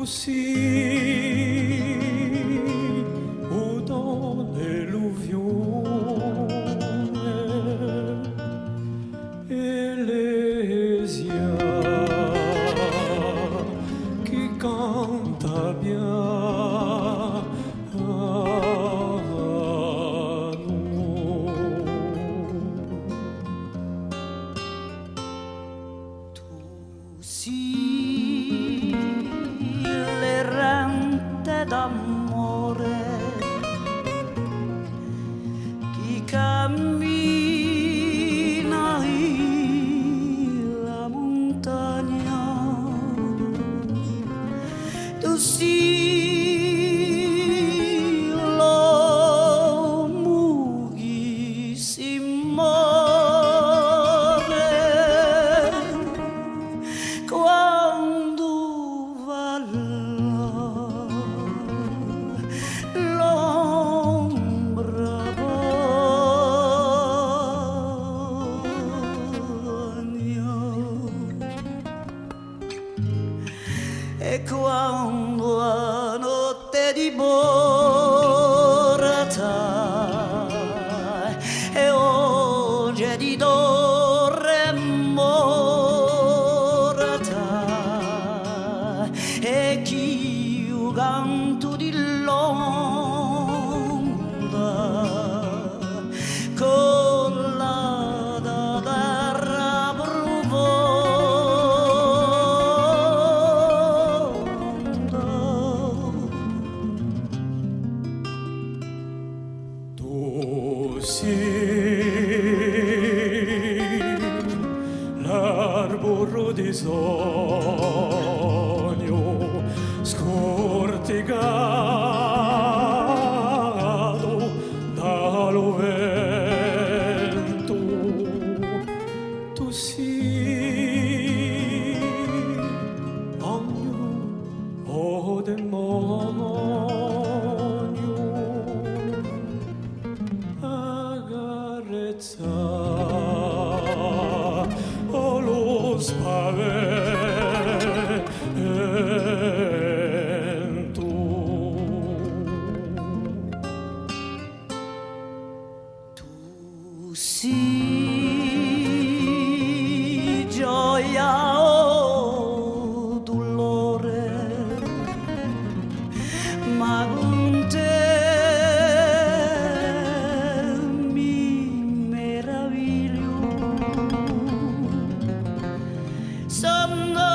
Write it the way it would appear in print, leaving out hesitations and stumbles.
tu sì, dans l'illuvione Elesia qui canta bien a nous. Tu Sì, l'errante d'amore chi cammina la montagna. Tu sì, l'uomo che si muore quando va l'ombra bagna. E quando la notte divorata e oggi di torre morta e chi io canto di l'onda con la terra profonda. Tu sì, l'arboro di sogno scorticato dallo vento. Tu sì, ognuno demonio agarrezza lo spavento. Tu sì, gioia o dolore, ma con te mi meraviglio. Sono